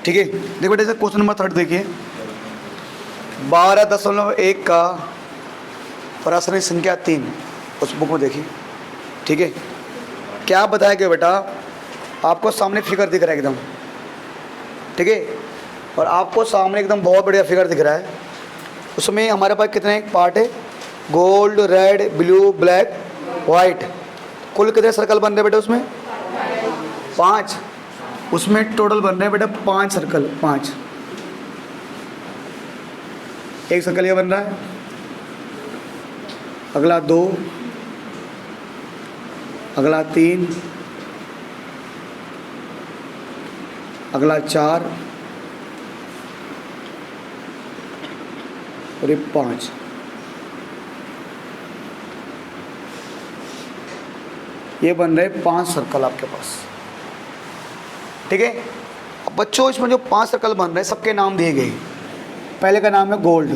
ठीक है, देखो बेटे जैसे क्वेश्चन नंबर 3 देखिए, 12.1 का प्रश्न संख्या 3 उस बुक में देखिए। ठीक है, क्या बताया गया बेटा, आपको सामने फिगर दिख रहा है एकदम, ठीक है, और आपको सामने एकदम बहुत बढ़िया फिगर दिख रहा है। उसमें हमारे पास कितने पार्ट है, gold, red, blue, black, white, कुल कितने सर्कल बन रहे बेटा उसमें, 5। उसमें टोटल बन रहे हैं बेटा 5 सर्कल, 5। एक सर्कल ये बन रहा है, अगला 2, अगला 3, अगला 4 और ये 5। ये बन रहे 5 सर्कल आपके पास। ठीक है, अब बच्चों इसमें जो 5 सर्कल बन रहे हैं सबके नाम दिए गए। पहले का नाम है गोल्ड,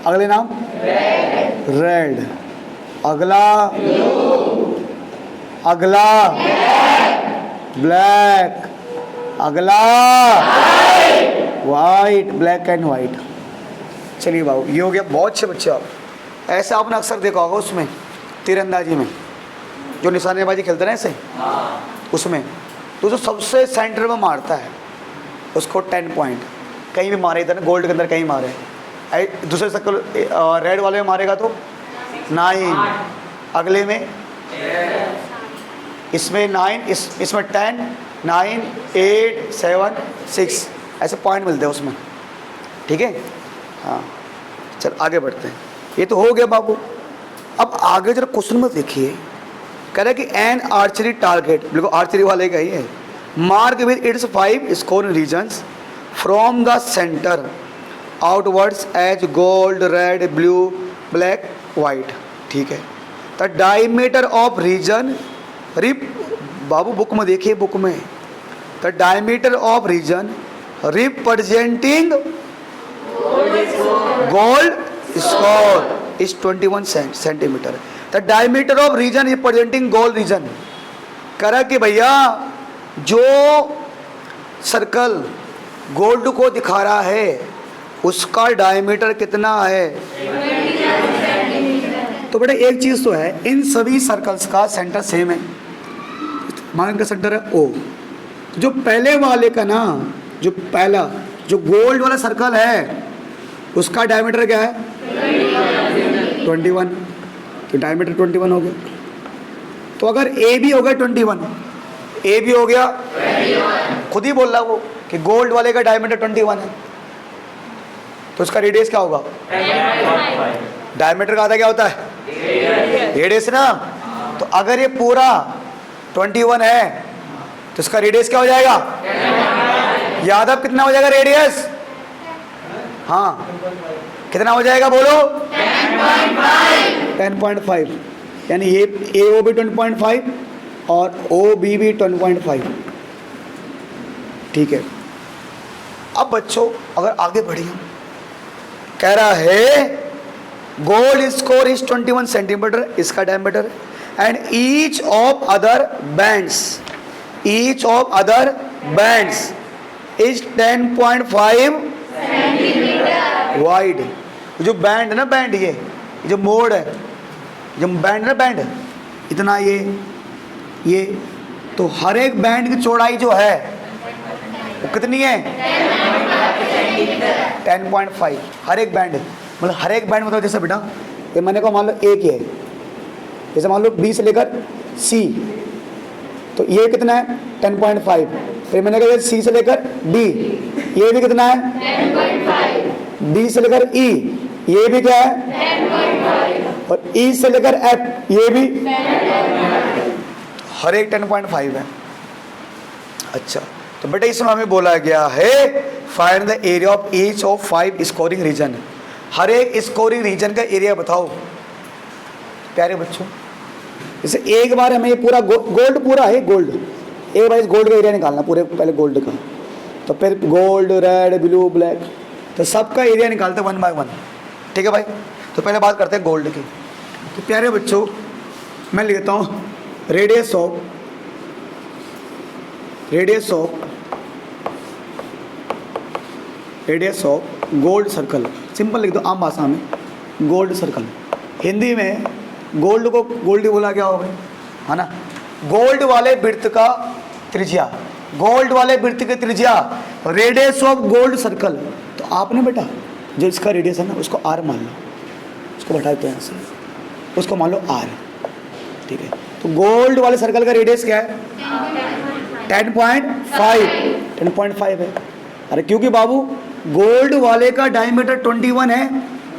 अगले नाम रेड, अगला अगला ब्लैक, अगला वाइट, ब्लैक एंड वाइट। चलिए बाबू ये हो गया। बहुत अच्छे बच्चे आप, ऐसा आपने अक्सर देखा होगा उसमें तीरंदाजी में जो निशानेबाजी खेलते हैं ऐसे, उसमें तो जो सबसे सेंटर में मारता है उसको 10 पॉइंट। कहीं भी मारे, इधर गोल्ड के अंदर कहीं मारे, दूसरे सर्कल रेड वाले में मारेगा तो 9, अगले में इसमें 9, इसमें 10, 9, 8, 7, 6 ऐसे पॉइंट मिलते हैं उसमें। ठीक है, हाँ चल आगे बढ़ते हैं। ये तो हो गया बाबू। अब आगे जरा क्वेश्चन में देखिए, कह रहा है कि एन आर्चरी टारगेट, बिल्कुल आर्चरी वाले का ही है, mark with its 5 scoring regions from the centre outwards as gold, red, blue, black, white. ठीक है, the diameter of region rip, बाबू बुक में देखिए, बुक में the diameter of region representing gold score is 21 centimetre. The diameter of region representing gold region. करा कि भैया जो सर्कल गोल्ड को दिखा रहा है उसका डायमीटर कितना है, तो बेटा एक चीज़ तो है, इन सभी सर्कल्स का सेंटर सेम है। मान इनका सेंटर है ओ, जो पहले वाले का ना, जो पहला जो गोल्ड वाला सर्कल है उसका डायमीटर क्या है 21, तो डायमीटर 21 हो गया। तो अगर ए भी हो गया 21, ए भी हो गया, खुद ही बोल रहा वो कि गोल्ड वाले का डायमीटर 21 है, तो उसका रेडियस क्या होगा, डायमीटर का आधा क्या होता है रेडियस ना। तो अगर ये पूरा 21 है तो इसका रेडियस क्या हो जाएगा, याद अब कितना हो जाएगा रेडियस, हाँ कितना हो जाएगा बोलो 10.5। यानी ये ए ओ भी 10.5 और ओ बी भी 10.5। ठीक है, अब बच्चों अगर आगे बढ़िए, कह रहा है गोल्ड स्कोर इज 21 सेंटीमीटर, इसका diameter, and each of other bands is 10.5 wide. जो बैंड है ना, बैंड ये जो मोड है, जो बैंड ना, बैंड इतना ये तो हर एक बैंड की चौड़ाई जो है वो कितनी है 10.5। हर एक बैंड मतलब, हर एक बैंड मतलब जैसे बेटा ये मैंने कहा मान लो एक ही है, जैसे मान लो बी से लेकर सी, तो ये कितना है 10.5। फिर मैंने कहा सी से लेकर डी, ये भी कितना है 10.5। डी से लेकर ई, ये भी क्या है 10.5। और ई से लेकर एफ, ये भी 10.5। हर एक 10.5 है। अच्छा, तो बेटा इसमें हमें बोला गया है find the area of each of 5 scoring region. हर एक स्कोरिंग रीजन का एरिया बताओ प्यारे बच्चों। जैसे एक बार हमें ये पूरा गोल्ड पूरा है, गोल्ड एक बार इस गोल्ड का एरिया निकालना पूरे, पहले गोल्ड का, तो फिर गोल्ड, रेड, ब्लू, ब्लैक, तो सबका एरिया निकालते 1 बाय 1। ठीक है भाई, तो पहले बात करते हैं गोल्ड की। तो प्यारे बच्चों मैं लिखता हूँ radius of radius of gold circle, simple लिख दो आम भाषा में, गोल्ड सर्कल। हिंदी में गोल्ड को गोल्ड ही बोला क्या हो भाई, है ना। गोल्ड वाले वृत्त का त्रिज्या, गोल्ड वाले वृत्त की त्रिज्या रेडियस ऑफ गोल्ड सर्कल। तो आपने बेटा जो इसका रेडियस है ना उसको आर मान लो, उसको बढ़ा देते हैं यहाँ से, उसको मान लो आर, ठीक है। तो गोल्ड वाले सर्कल का रेडियस क्या है 10.5 है। अरे क्योंकि बाबू गोल्ड वाले का डायमीटर 21 है,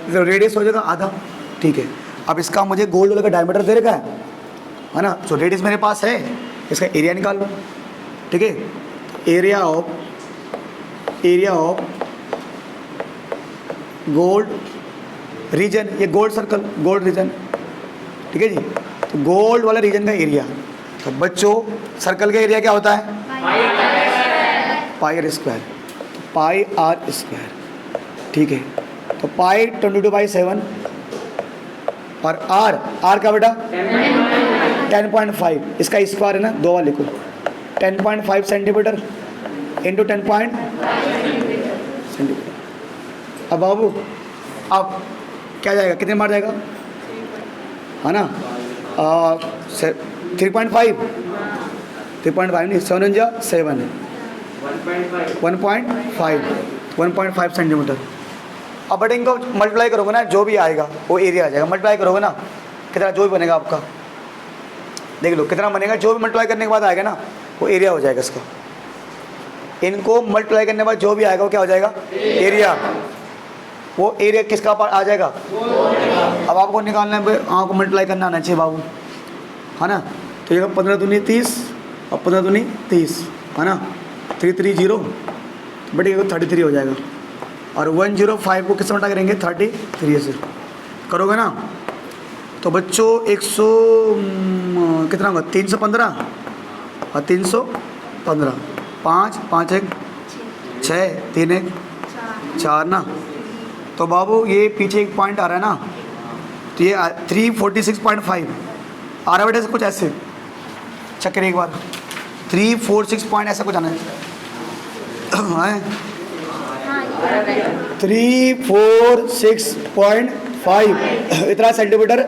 तो रेडियस हो जाएगा आधा, ठीक है। अब इसका मुझे गोल्ड वाले का डायमीटर दे रखा है ना, तो रेडियस मेरे पास है, इसका एरिया निकाल लो, ठीक है। एरिया ऑफ गोल्ड रीजन, ये गोल्ड सर्कल गोल्ड रीजन, ठीक है जी। तो गोल्ड वाला रीजन का एरिया, तो बच्चों सर्कल का एरिया क्या होता है pi R square, pi R square, ठीक है। तो पाई 22/7 और आर का बेटा 10.5, इसका स्क्वायर है ना, 2 बार लिखो, 10.5 सेंटीमीटर इंटू 10.5 सेंटीमीटर। अब बाबू अब क्या जाएगा, कितने मार जाएगा, है ना 3.5 नहीं, 7 जा 7 है 1.5 सेंटीमीटर। अब बट इनको मल्टीप्लाई करोगे ना, जो भी आएगा वो एरिया आ जाएगा। मल्टीप्लाई करोगे ना कितना, जो भी बनेगा आपका देख लो कितना बनेगा, जो भी मल्टीप्लाई करने के बाद आएगा ना वो एरिया हो जाएगा इसका। इनको मल्टीप्लाई करने के बाद जो भी आएगा वो क्या हो जाएगा एरिया। वो एरिया किसका आ जाएगा, अब आपको निकालना है, आपको मल्टीप्लाई करना आना चाहिए बाबू, है ना। तो ये 15 दूनी 30 और 15 दूनी 30, है ना, 330 बट ये 33 हो जाएगा। और 105 को किससे मल्टा करेंगे 33 से करोगे ना, तो बच्चों 100 कितना होगा 315 और 315, 5 5 1 6 3 1 4 ना। तो बाबू ये पीछे एक पॉइंट आ रहा है ना, तो ये 346.5 आ रहा है बेटा, कुछ ऐसे चेक करिए एक बार, 346 पॉइंट ऐसा कुछ आना है 346.5 इतना सेंटीमीटर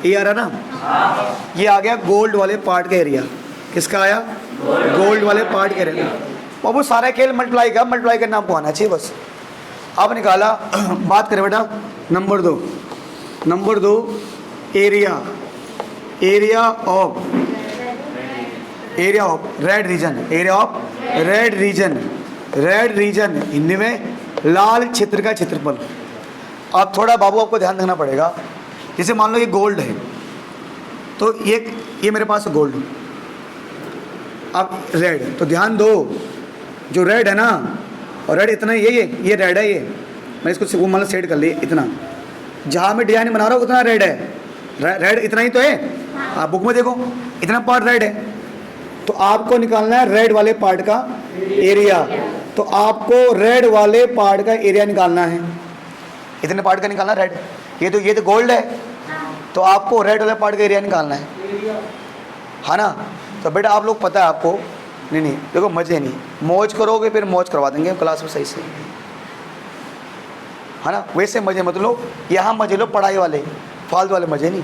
ये आ रहा ना। ये आ गया गोल्ड वाले पार्ट का एरिया, किसका आया गोल्ड वाले पार्ट का एरिया। बाबू सारा खेल मल्टीप्लाई करना आपको आना चाहिए बस। अब निकाला, बात करें बेटा number 2 area of red region Hindi में लाल क्षेत्र का क्षेत्रफल। अब थोड़ा बाबू आपको ध्यान देना पड़ेगा, जैसे मान लो ये गोल्ड है, तो ये मेरे पास गोल्ड, अब रेड, तो ध्यान दो जो रेड है ना, और रेड इतना ये रेड है, ये मैं इसको वो मतलब सेट कर लिए, इतना जहाँ मैं डिजाइन बना रहा हूँ उतना रेड है, रेड इतना ही तो है, आप बुक में देखो इतना पार्ट रेड है। तो आपको निकालना है रेड वाले पार्ट का एरिया, तो आपको रेड वाले पार्ट का एरिया निकालना है, इतने पार्ट का निकालना रेड, ये तो गोल्ड है, तो आपको रेड वाले पार्ट का एरिया निकालना है ना। तो बेटा आप लोग पता है आपको, नहीं देखो मजे नहीं, मौज करोगे फिर मौज करवा देंगे क्लास में सही से, है ना। वैसे मजे मत लो, यहाँ मजे लो पढ़ाई वाले, फालतू वाले मजे नहीं,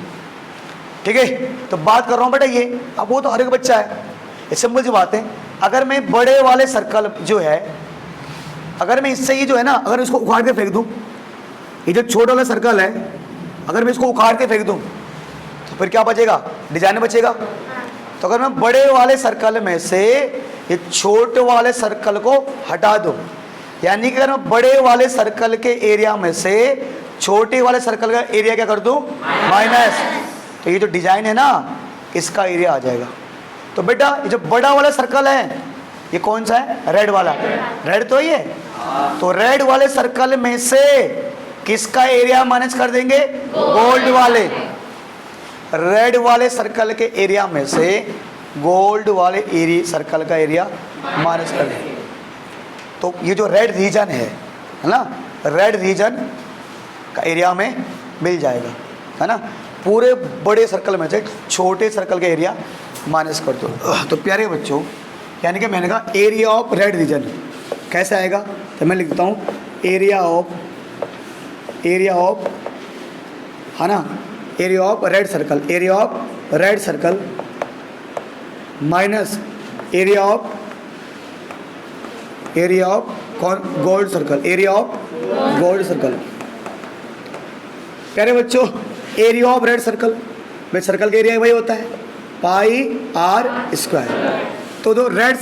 ठीक है। तो बात कर रहा हूँ बेटा ये, अब वो तो हर एक बच्चा है, ये सिंपल सी बात है। अगर मैं बड़े वाले सर्कल जो है, अगर मैं इससे ये जो है ना, अगर इसको उखाड़ के फेंक दूँ, ये जो छोटा वाला सर्कल है, अगर मैं इसको उखाड़ के फेंक दूँ तो फिर क्या बचेगा, डिजाइन बचेगा। तो अगर मैं बड़े वाले सर्कल में से ये छोटे वाले सर्कल को हटा दूँ, यानी कि अगर मैं बड़े वाले सर्कल के एरिया में से छोटे वाले सर्कल का एरिया क्या कर दूँ माइनस, तो ये जो डिजाइन है ना इसका एरिया आ जाएगा। तो बेटा ये जो बड़ा वाला सर्कल है ये कौन सा है, रेड वाला, रेड तो ये, तो रेड वाले सर्कल में से किसका एरिया माइनस कर देंगे, गोल्ड वाले, रेड वाले सर्कल के एरिया में से गोल्ड वाले एरिया सर्कल का एरिया माइनस कर देंगे। तो ये जो रेड रीजन है ना, रेड रीजन का एरिया में मिल जाएगा, है ना। पूरे बड़े सर्कल में से छोटे सर्कल का एरिया माइनस कर दो। तो प्यारे बच्चों, यानी कि मैंने कहा एरिया ऑफ रेड रीजन कैसे आएगा, तो मैं लिखता हूँ एरिया ऑफ है ना, area of red circle minus area of gold circle. प्यारे बच्चों, एरिया ऑफ रेड सर्कल, भाई सर्कल का एरिया वही होता है पाई आर स्क्वायर। तो जो रेड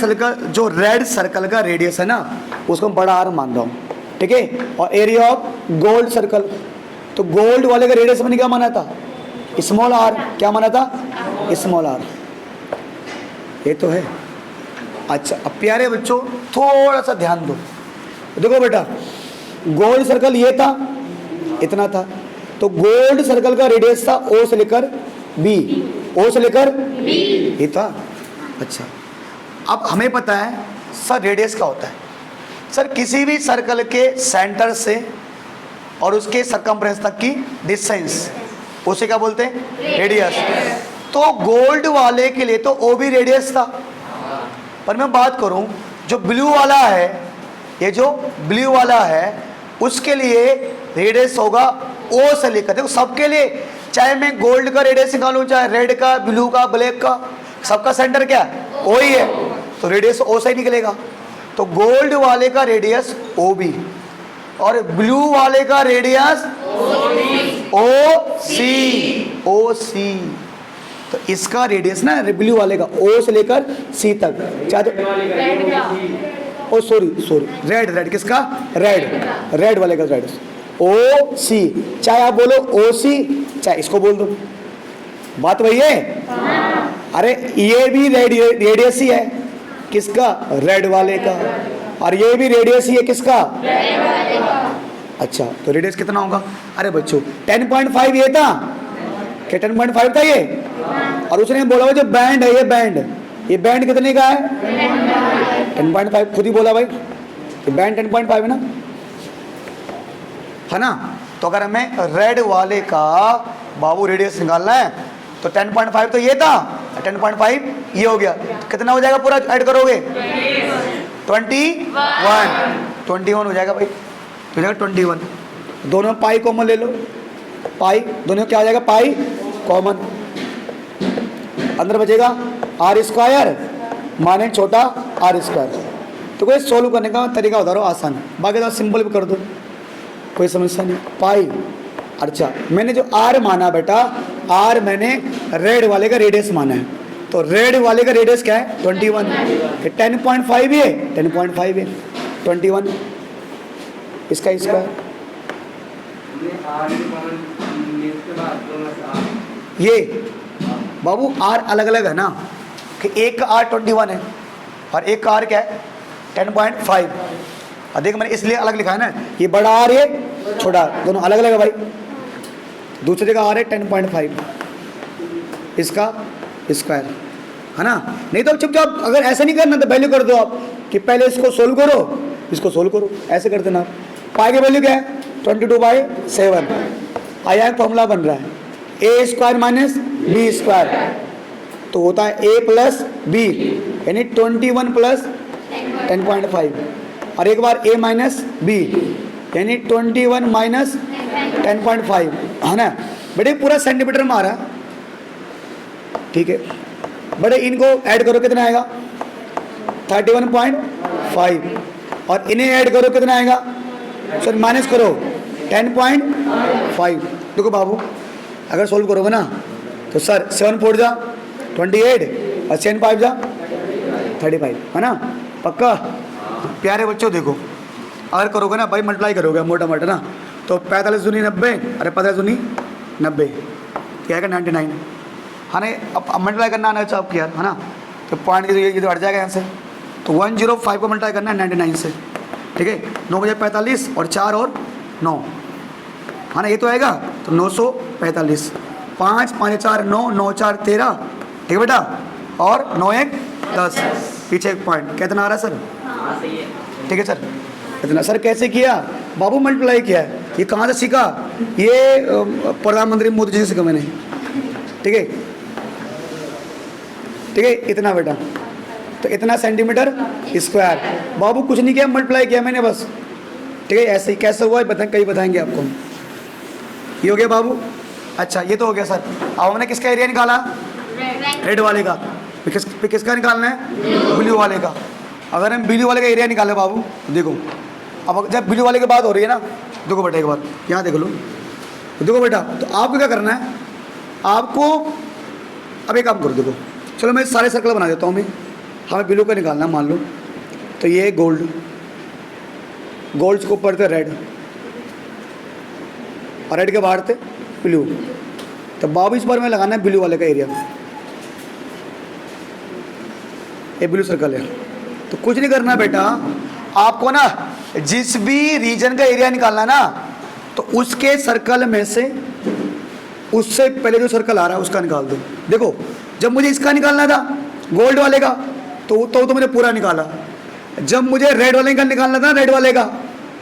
सर्कल का रेडियस है ना, उसको मैं बड़ा आर मान रहा हूँ, ठीक है। और एरिया ऑफ गोल्ड सर्कल, तो गोल्ड वाले का रेडियस मैंने क्या माना था, स्मॉल आर। क्या माना था, स्मॉल आर। ये तो है। अच्छा, अब प्यारे बच्चों थोड़ा सा ध्यान दो। देखो बेटा, गोल्ड सर्कल ये था, इतना था, तो गोल्ड सर्कल का रेडियस था ओ से लेकर बी, ये था। अच्छा, अब हमें पता है सर रेडियस क्या होता है। सर किसी भी सर्कल के सेंटर से और उसके सरकमफ्रेंस तक की डिस्टेंस, उसे क्या बोलते हैं, रेडियस। तो गोल्ड वाले के लिए तो ओ भी रेडियस था, पर मैं बात करूं जो ब्लू वाला है, ये जो ब्लू वाला है उसके लिए रेडियस होगा ओ से लेकर, देखो सबके लिए, चाहे मैं गोल्ड का रेडियस निकालूं, चाहे रेड का, ब्लू का, ब्लैक का, सबका सेंटर क्या है, ओ ही है, तो रेडियस ओ से ही निकलेगा। तो गोल्ड वाले का रेडियस ओ बी और ब्लू वाले का रेडियस ओ सी। तो इसका रेडियस ना ब्लू वाले का ओ से लेकर सी तक, चाहे तो रेड किसका, रेड वाले का रेडियस ओ सी, चाहे आप बोलो ओ सी, चाहे इसको बोल दो, बात वही है। अरे ये भी रेडियस ही है, किसका, रेड वाले का, और ये भी रेडियस ही है, किसका, रेड वाले का। अच्छा, तो रेडियस कितना होगा, अरे बच्चों 10.5 ये था, क्या 10.5 था ये, और उसने बोला जो बैंड है, ये बैंड कितने का है, 10.5, खुद ही बोला भाई, ये बैंड 10.5 है ना, है ना। तो अगर हमें रेड वाले का बाबू रेडियस निकालना है तो 10.5 तो ये था, 10.5 ये हो गया, तो कितना हो जाएगा पूरा ऐड करोगे, 21 हो जाएगा भाई, हो जाएगा 21। दोनों पाई कॉमन ले लो, पाई दोनों क्या आ जाएगा, पाई कॉमन, अंदर बचेगा आर स्क्वायर माने छोटा आर स्क्वायर। तो कोई सोल्व करने का तरीका बता रहा हूँ आसान, बाकी तो सिंपल भी कर दो, कोई समस्या नहीं। पाई, अच्छा मैंने जो आर माना बेटा, आर मैंने रेड वाले का रेडियस माना है, तो रेड वाले का रेडियस क्या है, 21, 10.5 है, 10.5 है, 21 इसका स्क्वायर। ये बाबू आर अलग अलग है ना, कि एक का आर 21 है और एक का आर क्या है 10.5। और देख मैंने इसलिए अलग लिखा है ना, ये बड़ा आर ये छोटा, दोनों अलग अलग है भाई। दूसरे का आर है 10.5, इसका स्क्वायर, है ना। नहीं तो चुपचाप अगर ऐसा नहीं करना तो वैल्यू कर दो आप, कि पहले इसको सोल्व करो, इसको सोल्व करो, ऐसे कर देना। पाई की वैल्यू क्या है, 22/7। आया फॉर्मूला बन रहा है ए स्क्वायर माइनस बी स्क्वायर, तो होता है ए प्लस बी, यानी 21 प्लस 10.5, और एक बार ए माइनस बी यानी 21 माइनस 10.5, है ना बेटे, पूरा सेंटीमीटर में आ रहा है, ठीक है बड़े। इनको ऐड करो कितना आएगा 31.5, और इन्हें ऐड करो कितना आएगा, सर माइनस करो 10.5। देखो बाबू अगर सोल्व करोगे ना तो सर 7 4 जा 28 और 7 5 जा 35, है ना, पक्का। प्यारे बच्चों देखो अगर करोगे ना भाई, मल्टीप्लाई करोगे मोटा मोटा ना, तो 45 दूनी 90, अरे 45 दूनी 90, क्या है 99, है ना। अब मल्टीप्लाई करना आना चाहिए आपकी यार, है ना। तो पॉइंट ये तो हट जाएगा यहाँ से, तो 105 को मल्टीप्लाई करना है 99 से, ठीक है। 9 बजे 45 और 4 और 9, है ना, ये तो आएगा, तो 945, 5 5 4 9, 9 4 13, ठीक है बेटा, और 9 1 10, पीछे एक पॉइंट, कितना आ रहा है सर, ठीक है सर, इतना। सर कैसे किया बाबू, मल्टीप्लाई किया है, ये कहाँ से सीखा, ये प्रधानमंत्री मोदी जी से सीखा मैंने, ठीक है, ठीक है, इतना बेटा, तो इतना सेंटीमीटर स्क्वायर। बाबू कुछ नहीं किया, मल्टीप्लाई किया मैंने बस, ठीक है। ऐसे ही कैसे हुआ है बताएं, कई बताएंगे आपको। ये हो गया बाबू। अच्छा ये तो हो गया सर। अब हमने किसका एरिया निकाला? रेड वाले का। किसका निकालना है? ब्लू वाले का। अगर हम ब्लू वाले का एरिया निकाले बाबू, देखो अब जब ब्लू वाले की बात हो रही है ना, देखो बेटा एक बार यहाँ देख लो, देखो बेटा, तो आपको क्या करना है, आपको अब एक काम करो, देखो चलो मैं सारे सर्कल बना देता हूँ। मैं हमें ब्लू का निकालना मान लो, तो ये गोल्ड, गोल्ड को ऊपर थे रेड, और रेड के बाहर थे ब्लू। तो बाबू इस बार में लगाना है ब्लू वाले का एरिया। ये ब्लू सर्कल है, तो कुछ नहीं करना बेटा, आपको ना जिस भी रीजन का एरिया निकालना ना, तो उसके सर्कल में से उससे पहले जो सर्कल आ रहा है उसका निकाल दो। देखो जब मुझे इसका निकालना था गोल्ड वाले का, तो मैंने पूरा निकाला। जब मुझे रेड वाले का निकालना था, रेड वाले का,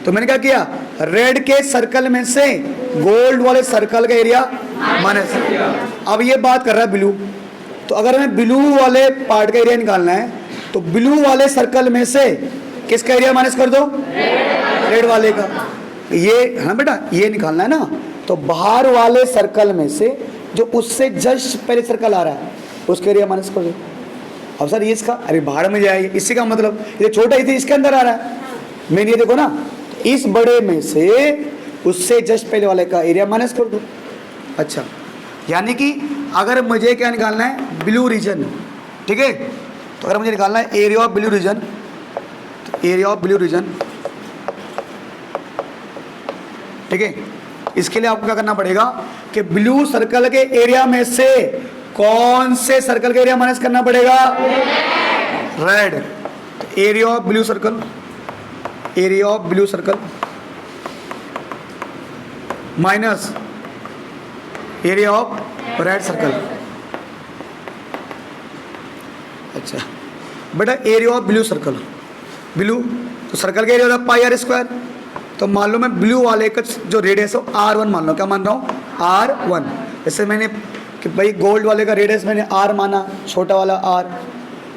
तो मैंने क्या किया, रेड के सर्कल में से गोल्ड वाले सर्कल का एरिया माइनस। अब ये बात कर रहा है ब्लू, तो अगर हमें ब्लू वाले पार्ट का एरिया निकालना है, तो ब्लू वाले सर्कल में से किसका एरिया माइनस कर दो? रेड वाले का। ये है ना बेटा, ये निकालना है ना, तो बाहर वाले सर्कल में से जो उससे जस्ट पहले सर्कल आ रहा है उसका एरिया माइनस कर दो। अब सर ये इसका, अरे बाहर में जाए, इससे का मतलब ये छोटा ही थी, इसके अंदर आ रहा है। मेन ये देखो ना, इस बड़े में से उससे जस्ट पहले वाले का एरिया माइनस कर दो। अच्छा, यानी कि अगर मुझे क्या निकालना है, ब्लू रीजन, ठीक है, तो अगर मुझे निकालना है एरिया ऑफ ब्लू रीजन, तो एरिया ऑफ ब्लू रीजन, ठीक है, इसके लिए आपको क्या करना पड़ेगा कि ब्लू सर्कल के एरिया में से कौन से सर्कल का एरिया माइनस करना पड़ेगा? Red. Area of blue circle, area of blue circle minus area of red circle. अच्छा बेटा, area of blue circle, blue तो सर्कल का एरिया होता है पाई आर स्क्वायर। तो मान लो मैं ब्लू वाले का जो रेडियस हो R1 मान लो, क्या मान रहा हूँ? R1। जैसे मैंने कि भाई गोल्ड वाले का रेडियस मैंने R माना, छोटा वाला R,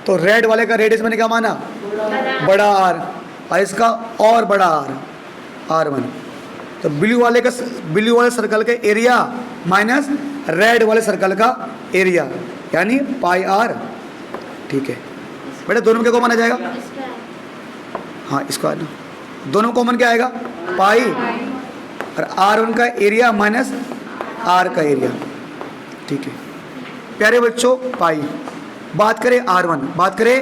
तो रेड वाले का रेडियस मैंने क्या माना? बड़ा R, और इसका और बड़ा R, R1। तो ब्लू वाले सर्कल का एरिया माइनस रेड वाले सर्कल का एरिया, यानी पाई R। ठीक है बेटा, दोनों में क्या कॉमन आ जाएगा? हाँ स्क्वायर ना, दोनों में कॉमन क्या आएगा? पाई, और R1 का एरिया माइनस R का एरिया। ठीक है प्यारे बच्चों, पाई। बात करें R1, बात करें।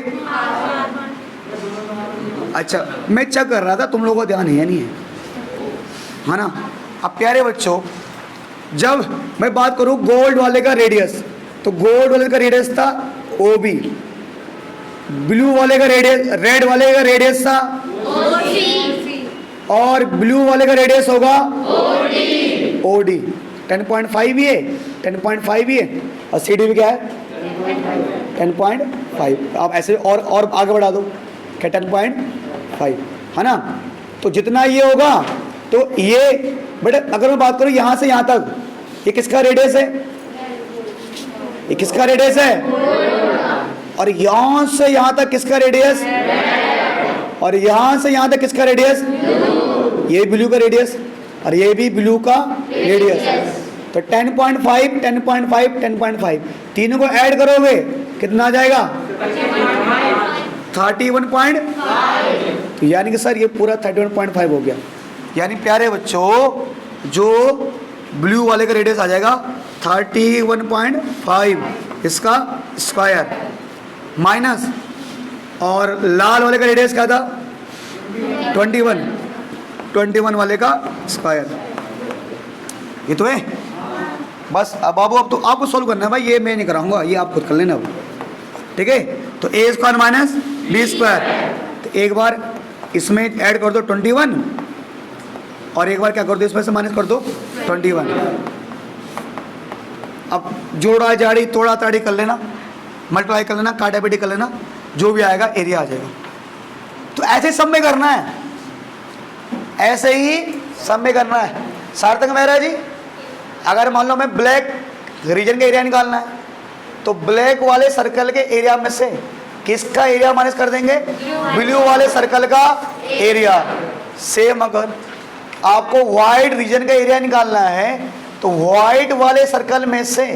अच्छा मैं चेक कर रहा था, तुम लोगों को ध्यान है या नहीं है ना? अब प्यारे बच्चों, जब मैं बात करूं गोल्ड वाले का रेडियस, तो गोल्ड वाले का रेडियस था OB, ब्लू वाले का रेडियस, रेड वाले का रेडियस था OC, और ब्लू वाले का रेडियस होगा OD। 10.5 ही है, 10.5 ही है, और CD भी क्या है? 10.5। आप ऐसे और आगे बढ़ा दो, क्या 10.5 है ना? तो जितना ये होगा, तो ये बेटा अगर मैं बात करूं यहां से यहां तक, ये किसका रेडियस है? ये किसका रेडियस है? और यहां से यहां तक किसका रेडियस? और यहां से यहां तक किसका रेडियस? ये ब्लू का रेडियस, और ये भी ब्लू का रेडियस। तो 10.5, 10.5, 10.5, तीनों को ऐड करोगे कितना आ जाएगा? 31.5। तो यानी कि सर ये पूरा 31.5 हो गया। यानी प्यारे बच्चों, जो ब्लू वाले का रेडियस आ जाएगा 31.5, इसका स्क्वायर, माइनस, और लाल वाले का रेडियस क्या था? 21 वाले का स्क्वायर। ये तो है बस। अब बाबू अब तो आपको सोल्व करना है भाई, ये मैं नहीं कराऊंगा, ये आप खुद कर लेना अब। ठीक है, तो A square minus B square, तो एक बार इसमें ऐड कर दो 21, और एक बार क्या कर दो, इसमें से माइनस कर दो 21। अब जोड़ा जाड़ी तोड़ा ताड़ी कर लेना, मल्टीप्लाई कर लेना, काटा पीटी कर लेना, जो भी आएगा एरिया आ जाएगा। तो ऐसे सब में करना है, ऐसे ही सब में करना है। सार्थक मेहरा जी, अगर मान लो मैं ब्लैक रीजन का एरिया निकालना है, तो ब्लैक वाले सर्कल के एरिया में से किसका एरिया माइनस कर देंगे? ब्लू वाले सर्कल का एरिया। सेम अगर आपको वाइड रीजन का एरिया निकालना है तो वाइट वाले सर्कल में से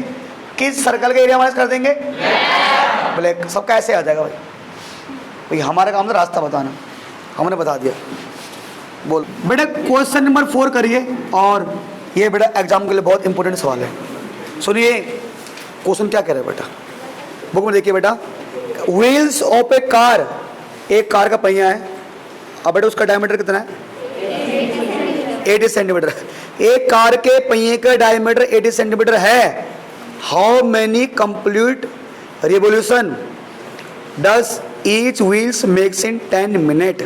किस सर्कल का एरिया माइनस कर देंगे? ब्लैक। सब कैसे आ जाएगा भाई? भाई हमारा काम था रास्ता बताना, हमने बता दिया। बोल बेटा क्वेश्चन नंबर 4 करिए, और ये बेटा एग्जाम के लिए बहुत इंपॉर्टेंट सवाल है। सुनिए क्वेश्चन क्या कह रहा है बेटा, बुक में देखिए बेटा। व्हील्स ऑफ ए कार, एक कार का पहिया है। अब बेटा उसका डायमीटर कितना है? 80 सेंटीमीटर। एक कार के पहिए का डायमीटर 80 सेंटीमीटर है। How many complete revolution does each wheels makes in 10 minute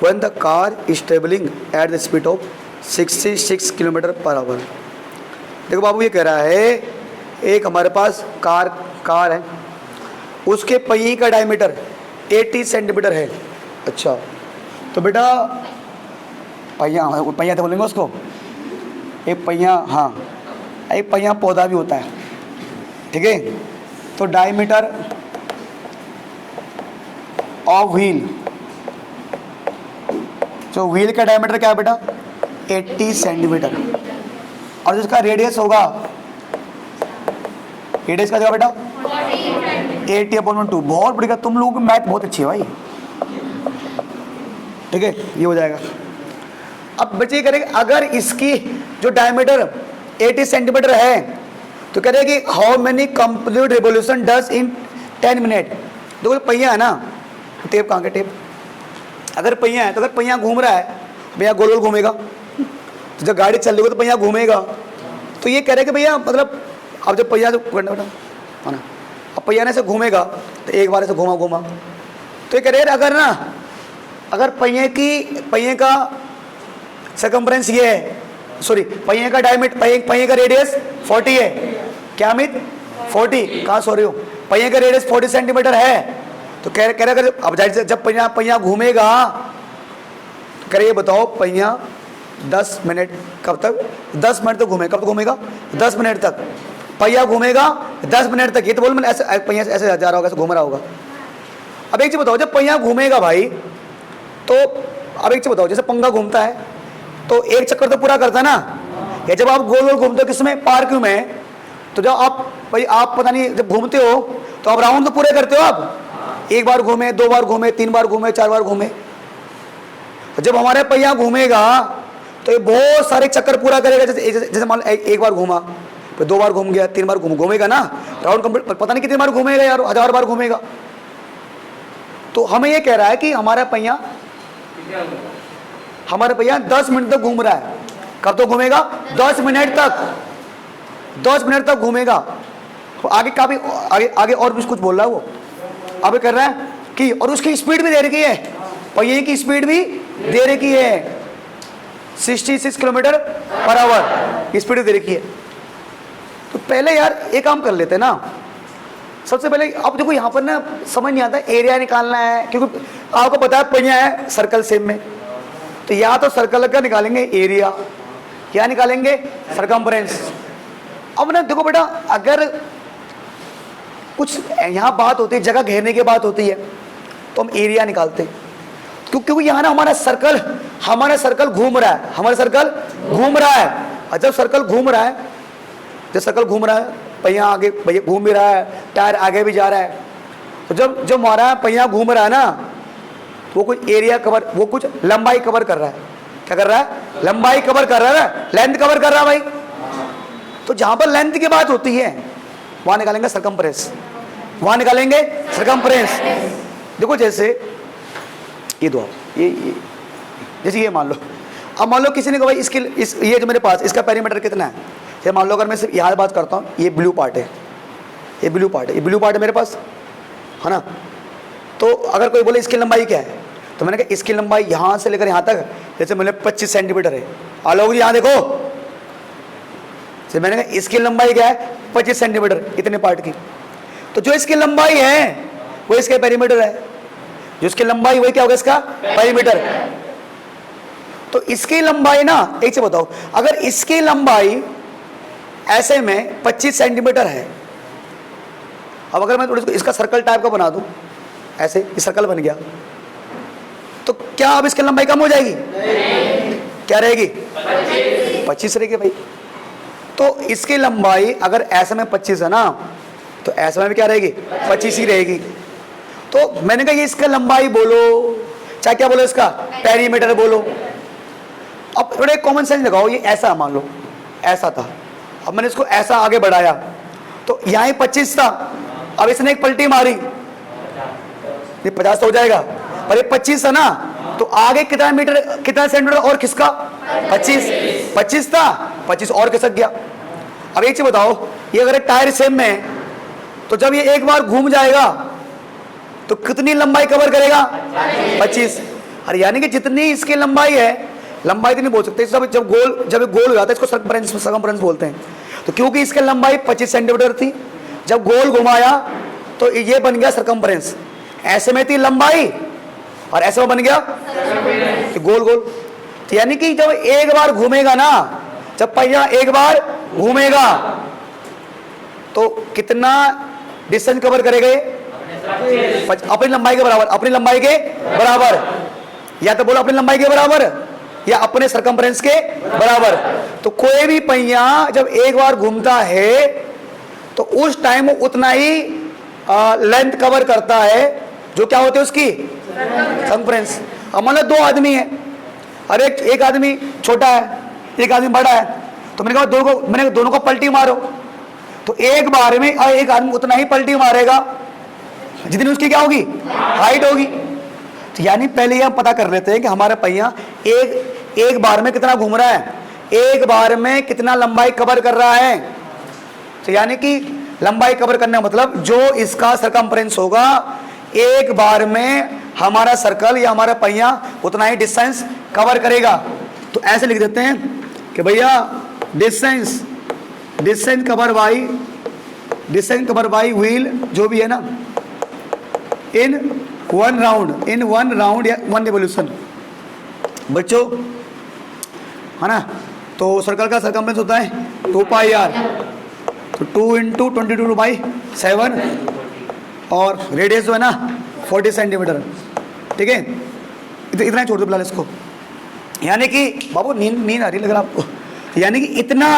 when the car is travelling at the speed of 66 kilometre per hour. देखो बाबू ये कह रहा है एक हमारे पास कार है, उसके पहिए का डायमीटर 80 सेंटीमीटर है। अच्छा तो बेटा पहिया तो बोलेंगे उसको, एक पहिया, हाँ एक पहिया पौधा भी होता है, ठीक है। तो डायमीटर ऑफ व्हील, जो व्हील का डायमीटर क्या है बेटा? 80 सेंटीमीटर। और जिसका रेडियस होगा, रेडियस का बेटा 80/2। बहुत बढ़िया, तुम लोगों की मैथ बहुत अच्छी है भाई, ठीक है ये हो जाएगा। अब बच्चे करेंगे अगर इसकी जो डायमीटर 80 सेंटीमीटर है तो कह रहे कि how many complete revolution does in 10 minute. देखो पहिया है ना, टेप कहाँ के टेप, अगर पहिया है तो अगर पहिया घूम रहा है भैया गोल गोल घूमेगा, तो जब गाड़ी चल रही हो तो पहिया घूमेगा। तो ये कह रहे कि भैया मतलब अब जब पहिया बेटा है ना, अब पहिया ने से घूमेगा तो एक बार से घूमा, तो ये कह रहे अगर ना, अगर पहिए का सर्कम्फ्रेंस ये है, सॉरी पहिए का डायमीटर, पहिए का रेडियस 40 है। क्या अमित? 40 कहाँ सो रही हो? पहिए का रेडियस 40 सेंटीमीटर है। तो कह रहे अगर अब जब पहिया घूमेगा, कह रहे ये बताओ पहिया 10 मिनट कब तक? 10 मिनट तक घूमेगा। कब तक घूमेगा? 10 मिनट तक। पहिया घूमेगा 10 मिनट तक। ये तो बोल मैंने ऐसे पहिया ऐसे जा रहा होगा, ऐसे घूम रहा होगा। अब एक चीज बताओ, जब पहिया घूमेगा भाई, तो अब एक चीज बताओ, जैसे पंखा घूमता है तो एक चक्कर तो पूरा करता है ना, या जब आप गोल गोल घूमते हो किसमें? पार्क में, तो जब आप पता नहीं जब घूमते हो तो आप राउंड तो पूरे करते हो। आप एक बार घूमे, 2 बार घूमे, 3 बार घूमे, 4 बार घूमे। तो जब हमारे पहिया घूमेगा तो ये बहुत सारे चक्कर पूरा करेगा। जैसे मान लो एक बार घूमा, फिर 2 बार घूम गया, 3 बार घूमेगा ना, राउंड कंप्लीट पता नहीं कितनी बार घूमेगा यार, 1000 बार घूमेगा। तो हमें ये कह रहा है कि हमारा पहिया 10 मिनट तक घूम रहा है। कब तक घूमेगा? 10 मिनट तक। 10 मिनट तक घूमेगा। तो आगे का भी आगे और भी कुछ बोल रहा है वो, अब कर रहा है कि और उसकी स्पीड भी दे रखी है, पहिए की स्पीड भी दे रखी है 66 किलोमीटर पर आवर स्पीड दे रखी है। तो पहले यार एक काम कर लेते ना, सबसे पहले अब देखो यहाँ पर ना समझ नहीं आता, एरिया निकालना है, क्योंकि आपको पता है पहिया है सर्कल शेप में, तो या तो सर्कल का निकालेंगे एरिया, या निकालेंगे सरकमफ्रेंस। अब ना देखो बेटा, अगर कुछ यहाँ बात होती है, जगह घेरने की बात होती है, तो हम एरिया निकालते हैं, क्योंकि यहाँ ना हमारा सर्कल घूम रहा है, हमारा सर्कल घूम रहा है। और जब सर्कल घूम रहा है, पहिया आगे घूम भी रहा है, टायर आगे भी जा रहा है, तो जब हमारा पहिया घूम रहा है ना, तो वो कुछ एरिया कवर, वो कुछ लंबाई कवर कर रहा है। क्या कर रहा है? लंबाई कवर कर रहा है ना, लेंथ कवर कर रहा है भाई। तो जहां पर लेंथ की बात होती है वहां निकालेंगे सरकमफ्रेंस, वहां निकालेंगे सरकमफ्रेंस। देखो जैसे ये दो, ये जैसे ये मान लो, अब मान लो किसी ने कहा भाई ये जो मेरे पास इसका पेरीमीटर कितना है, ये मान लो अगर मैं सिर्फ यहाँ बात करता हूँ, ये ब्लू पार्ट है, ये ब्लू पार्ट है मेरे पास, है ना। तो अगर कोई बोले इसकी लंबाई क्या है, तो मैंने कहा इसकी लंबाई यहाँ से लेकर यहाँ तक जैसे मैंने 25 सेंटीमीटर है। आलोक जी यहाँ देखो, मैंने कहा इसकी लंबाई क्या है? 25 सेंटीमीटर, इतने पार्ट की। तो जो इसकी लंबाई है वो इसका पेरीमीटर है, जो इसकी लंबाई वही क्या होगा? इसका पेरीमीटर। तो इसकी लंबाई ना, एक से बताओ, अगर इसकी लंबाई ऐसे में 25 सेंटीमीटर है, अब अगर मैं थोड़ी इसका सर्कल टाइप का बना दूं, ऐसे ये सर्कल बन गया, तो क्या अब इसकी लंबाई कम हो जाएगी? क्या रहेगी? 25 रहेगी भाई। तो इसकी लंबाई अगर ऐसे में 25 है ना, तो ऐसे में भी क्या रहेगी? 25 ही रहेगी। तो मैंने कहा ये इसका लंबाई बोलो, चाहे क्या बोलो, इसका पेरीमीटर बोलो। अब थोड़े कॉमन सेंस लगाओ, ये ऐसा मान लो, ऐसा था, अब मैंने इसको ऐसा आगे बढ़ाया, तो यहाँ 25 था, अब इसने एक पलटी मारी, ये 50 तो हो जाएगा, पर ये 25 है ना, तो आगे कितना मीटर, कितना सेंटीमीटर और खिसका? 25 था, 25 और खिसक गया। अब एक चीज बताओ, ये अगर टायर सेम में है, तो जब ये एक बार घूम जाएगा तो कितनी लंबाई कवर करेगा? 25। अरे यानी कि जितनी इसकी लंबाई है, लंबाई तो नहीं बोल सकते, जब गोल हो जाता है इसको सर्कमफ्रेंस बोलते हैं। तो क्योंकि इसकी लंबाई 25 सेंटीमीटर थी, जब गोल घुमाया तो ये बन गया सर्कमफ्रेंस। ऐसे में थी लंबाई और ऐसे में बन गया गोल गोल। तो यानी कि जब एक बार घूमेगा ना, जब पहिया एक बार घूमेगा तो कितना डिस्टेंस कवर करेगा ये? अपनी लंबाई के बराबर। अपनी लंबाई के बराबर, या तो बोलो अपनी लंबाई के बराबर या अपने सरकमफ्रेंस के बराबर। तो कोई भी पहिया जब एक बार घूमता है तो उस टाइम उतना ही लेंथ कवर करता है जो क्या होते है उसकी सरकमफ्रेंस। अब मान लो दो आदमी है, और एक आदमी छोटा है, एक आदमी बड़ा है, तो मैंने कहा दोनों को पलटी मारो, तो एक बार में एक आदमी उतना ही पलटी मारेगा जितनी उसकी क्या होगी? हाइट होगी। तो यानी पहले हम पता कर लेते हैं कि हमारा पहिया एक बार में कितना घूम रहा है, एक बार में कितना लंबाई कवर कर रहा है। तो यानी कि लंबाई कवर करने का मतलब जो इसका सरकमफ्रेंस होगा, एक बार में हमारा सर्कल या हमारा पहिया उतना ही डिस्टेंस कवर करेगा। तो ऐसे लिख देते हैं कि भैया डिस्टेंस कवर बाई व्हील, जो भी है ना, इन वन राउंड या वन रिवोल्यूशन। बच्चों है ना, तो सर्कल का सरकमफ्रेंस होता है 2πr, तो 2 × 22/7, और रेडियस जो है ना 40 सेंटीमीटर। ठीक है, इतना ही छोड़ दो फिलहाल इसको। यानी कि बाबू नींद आ रही लग रहा आपको, यानी कि इतना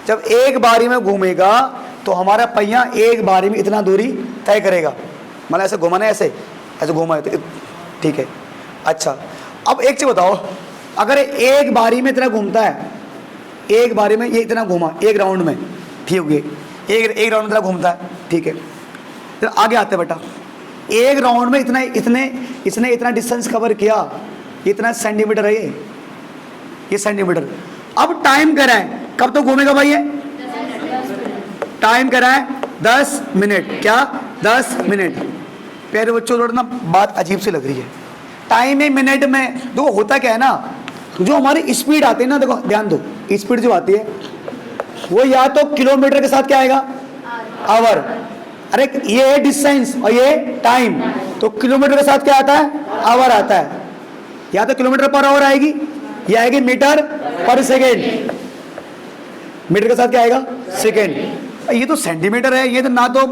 जब एक बारी में घूमेगा तो हमारा पहिया एक बारी में इतना दूरी तय करेगा। मतलब ऐसे घुमाना, ऐसे घुमा है तो ठीक है। अच्छा, अब एक चीज बताओ, अगर एक बारी में इतना घूमता है, एक बारी में ये इतना घूमा एक राउंड में, ठीक हो गई, एक राउंड में इतना घूमता है, ठीक है। फिर आगे आते बेटा, एक राउंड में इसने इतना डिस्टेंस कवर किया, इतना सेंटीमीटर है ये सेंटीमीटर। अब टाइम कराएं, कब तो घूमेगा भाई ये? टाइम कराएं 10 मिनट। क्या? 10 मिनट। प्यारे बच्चों, थोड़ा ना बात अजीब सी लग रही है। टाइम है मिनट में। देखो होता क्या है ना, जो हमारी स्पीड आती है ना, देखो ध्यान दो, स्पीड जो आती है वो या तो किलोमीटर के साथ क्या आएगा? आवर। अरे ये है डिस्टेंस और ये टाइम, तो किलोमीटर के साथ क्या आता है? आवर आता है। या तो किलोमीटर पर आवर आएगी, ये आएगी मीटर पर सेकेंड। मीटर के साथ क्या आएगा? सेकेंड। ये तो सेंटीमीटर है, ये तो ना तो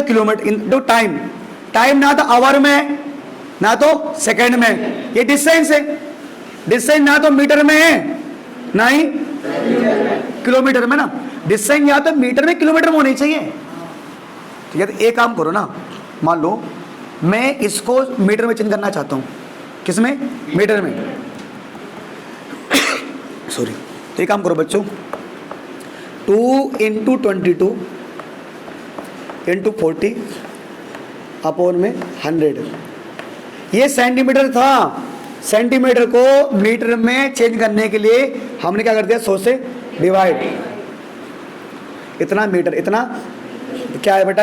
किलोमीटर, तो टाइम ना तो आवर में ना तो सेकेंड में, ये डिस्टेंस है। डिस्टेंस ना तो मीटर में है ना ही किलोमीटर में ना। डिस्टेंस या तो मीटर में किलोमीटर में होनी चाहिए। ठीक है, तो एक काम करो ना, मान लो मैं इसको मीटर में चेंज करना चाहता हूँ। किसमें? मीटर में। सॉरी, तो एक काम करो बच्चों, 2 × 22 × 40 अपॉन में 100। ये सेंटीमीटर था, सेंटीमीटर को मीटर में चेंज करने के लिए हमने क्या कर दिया? 100 से डिवाइड। इतना मीटर, इतना क्या है बेटा?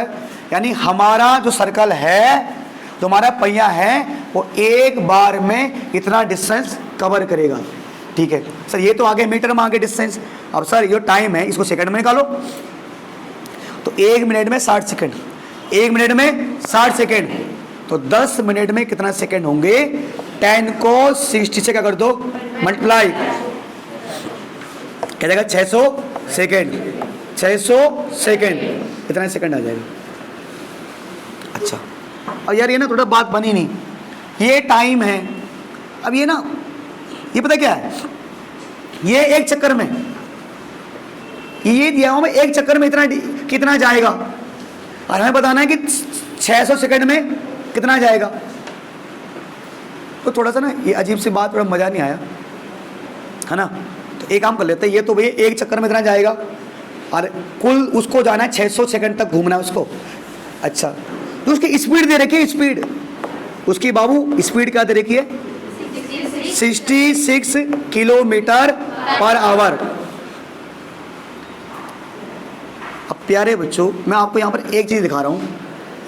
यानी हमारा जो सर्कल है, जो हमारा पहिया है, वो एक बार में इतना डिस्टेंस कवर करेगा। ठीक है सर, ये तो आगे मीटर में आगे डिस्टेंस। अब सर ये टाइम है, इसको सेकंड में निकालो। तो 1 मिनट में 60 सेकंड, 1 मिनट में 60 सेकंड, तो 10 मिनट में कितना सेकंड होंगे? 10 को 60 से क्या कर दो? मल्टीप्लाई, क्या जाएगा? 600 सेकंड। 600 सेकंड, इतना सेकंड आ जाएगा। अच्छा, और यार ये ना थोड़ा बात बनी नहीं, ये टाइम है। अब ये ना, ये पता क्या है, ये एक चक्कर में, ये दिया हुआ मैं एक चक्कर में इतना कितना जाएगा, और हमें बताना है कि 600 सेकंड में कितना जाएगा। तो थोड़ा सा ना ये अजीब सी बात, थोड़ा मज़ा नहीं आया, है ना। तो एक काम कर लेते हैं, ये तो भैया एक चक्कर में इतना जाएगा, और कुल उसको जाना है 600 सेकंड तक घूमना है उसको। अच्छा, तो उसकी स्पीड दे रखी है, स्पीड उसकी बाबू स्पीड क्या दे रखी है, 66 किलोमीटर पर आवर। अब प्यारे बच्चों, मैं आपको यहाँ पर एक चीज़ दिखा रहा हूँ,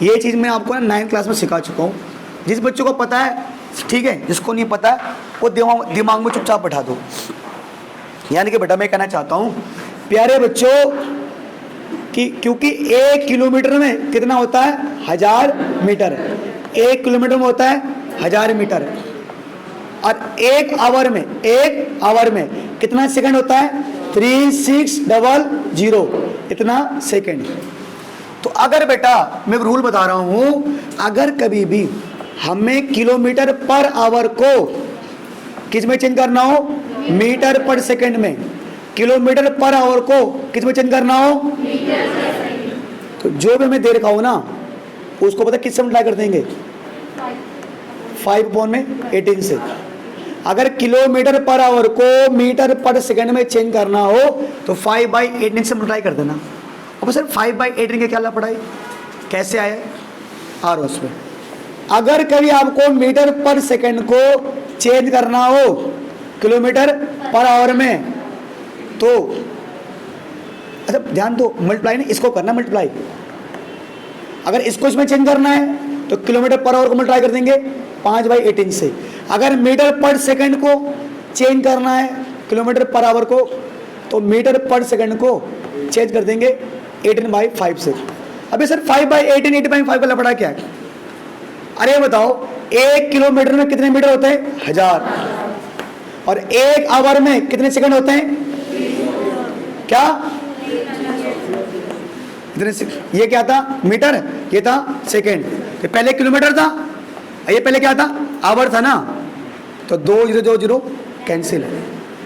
ये चीज़ मैं आपको ना 9th क्लास में सिखा चुका हूँ। जिस बच्चों को पता है ठीक है, जिसको नहीं पता है वो दिमाग में चुपचाप बैठा दो। यानी कि बेटा मैं कहना चाहता हूँ प्यारे बच्चों कि क्योंकि 1 किलोमीटर में कितना होता है, 1000 मीटर। 1 किलोमीटर में होता है 1000 मीटर, और 1 आवर में कितना सेकंड होता है, 3600 इतना सेकंड। तो अगर बेटा मैं रूल बता रहा हूँ, अगर कभी भी हमें किलोमीटर पर आवर को किस में चेंज करना हो, मीटर पर सेकंड में, किलोमीटर पर आवर को किस में चेंज करना हो, तो जो भी हमें दे रखा हो ना उसको पता किससे मल्टीप्लाई कर देंगे, 5/18 से। अगर किलोमीटर पर आवर को मीटर पर सेकंड में चेंज करना हो तो 5/18 से मल्टीप्लाई कर देना। अब सर 5/18 के क्या ला पढ़ाई, कैसे आया आ रहा उसमें। अगर कभी आपको मीटर पर सेकंड को चेंज करना हो किलोमीटर पर आवर में, तो अच्छा ध्यान दो, मल्टीप्लाई नहीं इसको करना मल्टीप्लाई। अगर इसको इसमें चेंज करना है तो किलोमीटर पर आवर को मल्टीप्लाई कर देंगे 5/18 से। अगर मीटर पर सेकंड को चेंज करना है किलोमीटर पर आवर को, तो मीटर पर सेकंड को चेंज कर देंगे 18/5 से। अभी सर 5/18 8/5 का लफड़ा क्या है, अरे बताओ 1 किलोमीटर में कितने मीटर होते हैं, 1000, और 1 आवर में कितने सेकंड होते हैं, क्या इतने। ये क्या था, मीटर, ये था सेकंड। ये पहले किलोमीटर था, ये पहले क्या था, आवर था ना। तो 2 0 2 0 कैंसिल,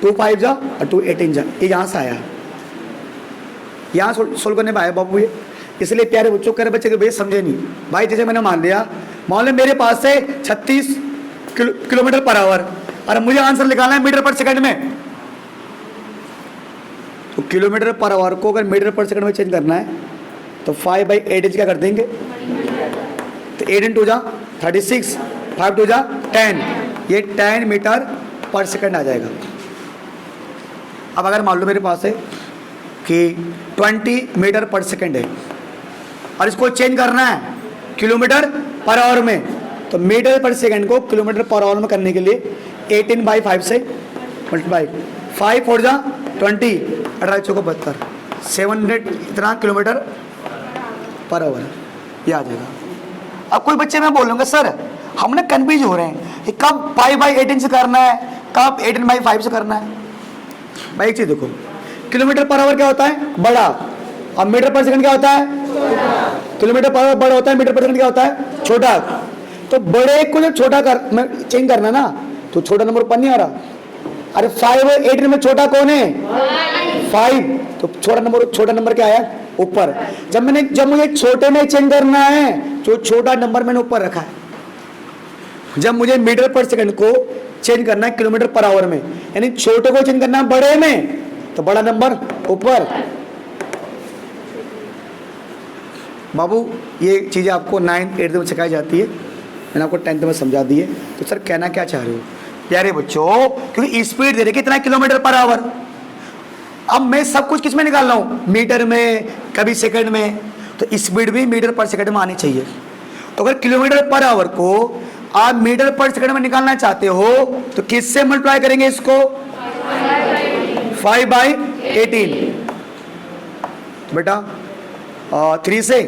2 5 जा और 2 18 जा, ये यहाँ से आया, यहाँ सोल्व करने में आया बाबू ये। इसलिए प्यारे बच्चों, कह रहे बच्चे के भैया समझे नहीं भाई, जैसे मैंने मान लिया मेरे पास से 36 किलोमीटर पर आवर, और मुझे आंसर निकालना है मीटर पर सेकंड में, तो किलोमीटर पर आवर को अगर मीटर पर सेकंड में चेंज करना है तो 5/8 क्या कर देंगे, तो 8 × 2 जा 36, 5 × 2 जा 10, ये 10 मीटर पर सेकंड आ जाएगा। अब अगर मान लो मेरे पास है कि 20 मीटर पर सेकंड है और इसको चेंज करना है किलोमीटर पर आवर में, तो मीटर पर सेकंड को किलोमीटर पर आवर में करने के लिए 18/5 से मल्टीप्लाई, 5 4 जा 20, 18 चौको 72, 700 इतना किलोमीटर पर आवर, ये आ जाएगा। अब कोई बच्चे मैं बोलूँगा सर हम ना कन्फ्यूज हो रहे हैं कि कब 5/18 से करना है, कब 18/5 से करना है। भाई एक चीज़ देखो, किलोमीटर पर आवर क्या होता है, बड़ा, और मीटर पर सेकंड क्या होता है, किलोमीटर पर आवर बड़ा होता है, मीटर पर सेकंड क्या होता है, छोटा। तो बड़े को जब छोटा कर चेंज करना ना, तो छोटा नंबर ऊपर नहीं आ रहा। अरे 5/18 में छोटा कौन है, 5, तो छोटा नंबर क्या आया, ऊपर। जब मुझे छोटे में चेंज करना है तो छोटा नंबर मैंने ऊपर रखा है। जब मुझे मीटर पर सेकंड को चेंज करना है किलोमीटर पर आवर में, यानी छोटे को चेंज करना है बड़े में, तो बड़ा नंबर ऊपर। बाबू ये चीज़ें आपको 9th 8th में सिखाई जाती है, मैंने आपको 10th में समझा दी है। तो सर कहना क्या चाह रहे हो प्यारे बच्चों, क्योंकि स्पीड दे रही कितना किलोमीटर पर आवर। अब मैं सब कुछ किस में निकाल रहा हूँ, मीटर में, कभी सेकंड में, तो स्पीड भी मीटर पर सेकंड में आनी चाहिए। तो अगर किलोमीटर पर आवर को आप मीटर पर सेकंड में निकालना चाहते हो तो किससे मल्टीप्लाई करेंगे इसको, 5/18। बेटा 3 से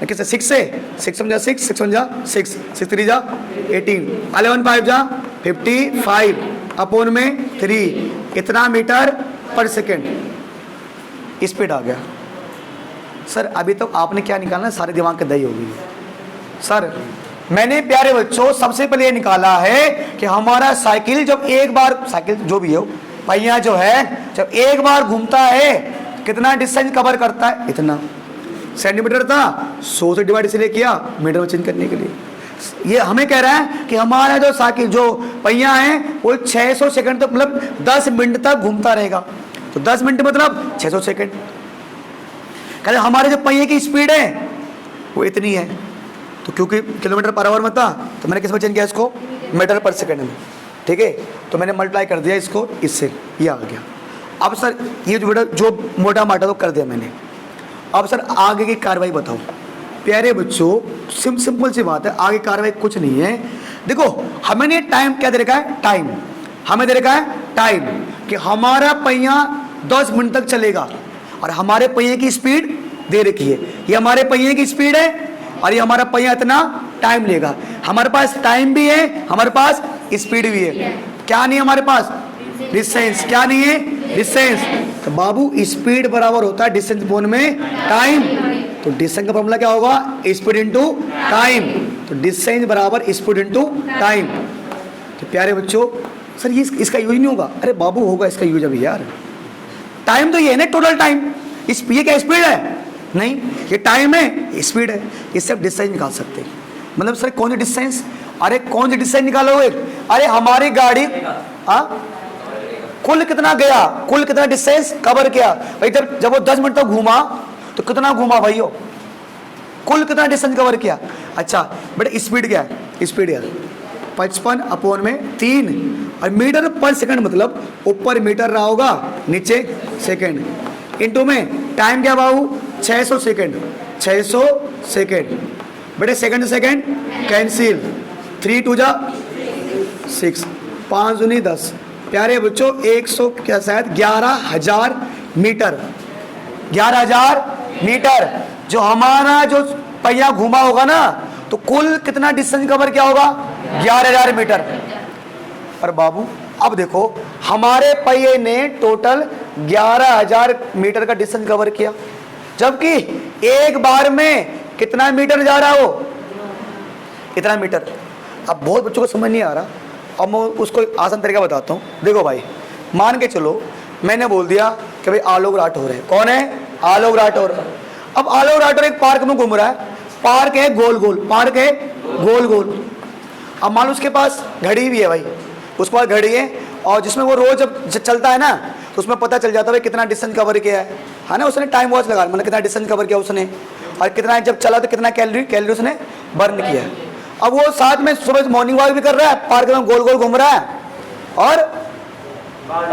किससे, 6 से, 6 1 जा 6, 6 1 जा 6, 6 3 जा 18, 11 5 जा 55 अपॉन में 3, इतना मीटर पर सेकेंड स्पीड आ गया। सर अभी तो आपने क्या निकालना, सारे दिमाग की दही हो गई। सर मैंने प्यारे बच्चों सबसे पहले ये निकाला है कि हमारा साइकिल जब एक बार, साइकिल जो भी हो, पहिया जो है जब एक बार घूमता है कितना डिस्टेंस कवर करता है, इतना सेंटीमीटर था, 100 से डिवाइड इसलिए किया मीटर में चेंज करने के लिए। ये हमें कह रहा है कि हमारा जो साइकिल जो पहिया है वो 600 सेकंड तक, मतलब 10 मिनट तक घूमता रहेगा। तो 10 मिनट मतलब 600 सेकंड। कहते हमारे जो पहिए की स्पीड है वो इतनी है, तो क्योंकि किलोमीटर पर आवर में था तो मैंने किस में चेंज किया इसको, मीटर पर सेकंड में। ठीक है, तो मैंने मल्टीप्लाई कर दिया इसको इससे, ये आ गया। अब सर ये जो मोटा माटा तो कर दिया मैंने, अब सर आगे की कार्रवाई बताओ। प्यारे बच्चों सिंपल सी बात है, आगे कार्रवाई कुछ नहीं है। देखो हमें ने टाइम क्या दे रखा है, टाइम हमें दे रखा है टाइम, कि हमारा पहिया 10 मिनट तक चलेगा और हमारे पहिए की स्पीड दे रखी है। ये हमारे पहिए की स्पीड है और ये हमारा पहिया इतना टाइम लेगा। हमारे पास टाइम भी है, हमारे पास स्पीड भी है, क्या नहीं है हमारे पास, डिस्टेंस। क्या नहीं है, डिस्टेंस। तो बाबू स्पीड बराबर होता है डिस्टेंस अपॉन में टाइम। तो डिस्टेंस का फॉर्मूला क्या होगा, स्पीड इनटू टाइम। तो डिस्टेंस बराबर स्पीड इनटू टाइम। तो प्यारे बच्चों सर ये इसका यूज नहीं होगा, अरे बाबू होगा इसका यूज अभी यार। टाइम तो ये है ना, टोटल टाइम। ये क्या स्पीड है, नहीं ये टाइम है, स्पीड है। इससे आप डिस्टेंस निकाल सकते हैं। मतलब सर कौन सी डिस्टेंस, अरे कौन सी डिस्टेंस निकालोगे, अरे हमारी गाड़ी कुल कितना गया, कुल कितना डिस्टेंस कवर किया भाई। जब वो 10 मिनट तक घूमा तो कितना घूमा भाई, कुल कितना डिस्टेंस कवर किया। अच्छा बेटा स्पीड क्या है, स्पीड है 55 अपॉन में 3 और मीटर पर सेकंड, मतलब ऊपर मीटर रहा होगा नीचे सेकंड, इनटू में टाइम क्या बाबू 600 सेकंड, 600 सेकंड। बेटे सेकंड सेकंड कैंसिल, 3 2 जा 6, 5 दूनी 10। प्यारे बच्चों 100 क्या शायद 11,000 मीटर, 11,000 मीटर जो हमारा जो पहिया घूमा होगा ना, तो कुल कितना डिस्टेंस कवर क्या होगा, 11,000 मीटर। पर बाबू अब देखो हमारे पहिए ने टोटल 11,000 मीटर का डिस्टेंस कवर किया, जबकि एक बार में कितना मीटर जा रहा हो, इतना मीटर। अब बहुत बच्चों को समझ नहीं आ रहा, अब मैं उसको आसान तरीका बताता हूँ। देखो भाई मान के चलो मैंने बोल दिया कि भाई आलोक राठौर है, कौन है, आलोक राठौर। अब आलोक राठौर एक पार्क में घूम रहा है, पार्क है गोल गोल, पार्क है गोल गोल। अब मान लो उसके पास घड़ी भी है भाई, उसके पास घड़ी है और जिसमें वो रोज जब चलता है ना तो उसमें पता चल जाता है कितना डिस्टेंस कवर किया है ना। उसने टाइम वॉच लगा, मतलब कितना डिस्टेंस कवर किया उसने, और कितना जब चला तो कितना कैलोरी उसने बर्न किया है। अब वो साथ में सुबह मॉर्निंग वॉक भी कर रहा है, पार्क में गोल गोल घूम रहा है और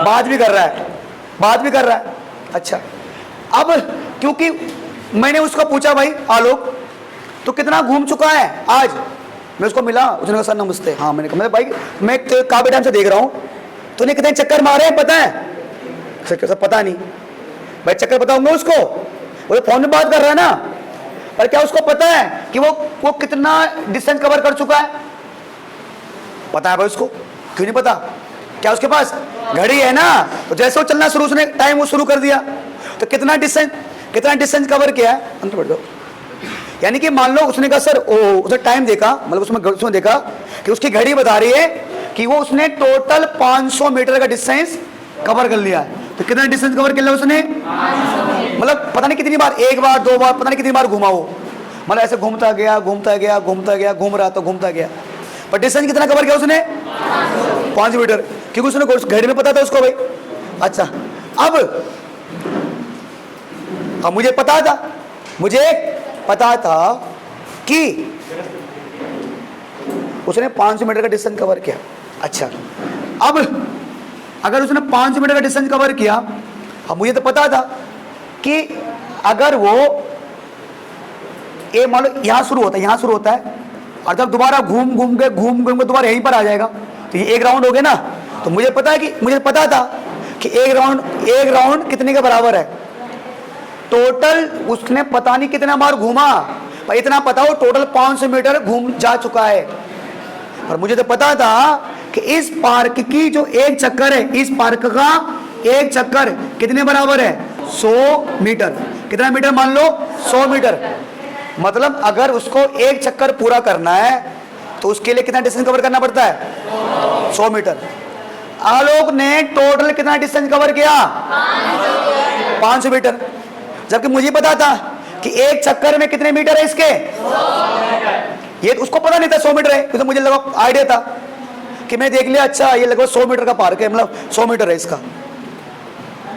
बात भी कर रहा है, अच्छा अब क्योंकि मैंने उसको पूछा भाई आलोक तो कितना घूम चुका है आज, मैं उसको मिला, उसने कहा सर नमस्ते। हाँ मैंने कहा भाई मैं काफी टाइम से देख रहा हूँ तूने कितने चक्कर मारे हैं पता है, सर पता नहीं भाई, चक्कर बताऊंगा उसको, वो फोन में बात कर रहा है ना, पर क्या उसको पता है कि वो कितना डिस्टेंस कवर कर चुका है, पता है भाई उसको, क्यों नहीं पता, क्या उसके पास घड़ी है ना, तो जैसे वो चलना शुरू, उसने टाइम वो शुरू कर दिया, तो कितना डिस्टेंस कवर किया है, अंदर बढ़ दो। यानी कि मान लो उसने कहा सर उसने टाइम देखा, मतलब उसमें देखा कि उसकी घड़ी बता रही है कि वो उसने टोटल 500 मीटर का डिस्टेंस कवर कर लिया है। तो कितना डिस्टेंस कवर कर लिया उसने, मतलब पता नहीं कितनी बार, एक बार 2 बार, पता नहीं कितनी बार घुमा वो, मतलब ऐसे घूमता गया घूम रहा तो घूमता गया, पर डिस्टेंस कितना कवर किया उसने, 5 मीटर, क्योंकि उसने घड़ी में पता था उसको भाई। अच्छा अब मुझे पता था कि उसने 500 मीटर का डिस्टेंस कवर किया। अच्छा अब अगर उसने 500 मीटर का डिस्टेंस कवर किया, अब मुझे तो पता था कि अगर वो ये मान लो यहाँ शुरू होता है और जब दोबारा घूम के दोबारा यहीं पर आ जाएगा, तो ये एक राउंड हो गया ना। तो मुझे पता था कि एक राउंड कितने के बराबर है, टोटल उसने पता नहीं कितना बार घूमा, पर इतना पता हो टोटल 500 मीटर घूम जा चुका है। और मुझे तो पता था कि इस पार्क की जो एक चक्कर है, इस पार्क का एक चक्कर कितने बराबर है, 100 मीटर। कितना मीटर मान लो, 100 मीटर। मतलब अगर उसको एक चक्कर पूरा करना है तो उसके लिए कितना डिस्टेंस कवर करना पड़ता है? 100 मीटर। आलोक ने टोटल कितना डिस्टेंस कवर किया? 500 मीटर। जबकि मुझे पता था कि एक चक्कर में कितने मीटर है इसके, ये उसको पता नहीं था 100 मीटर है, तो मुझे लगा आइडिया था कि मैं देख लिया, अच्छा ये लगभग 100 मीटर का पार्क है, मतलब 100 मीटर है इसका,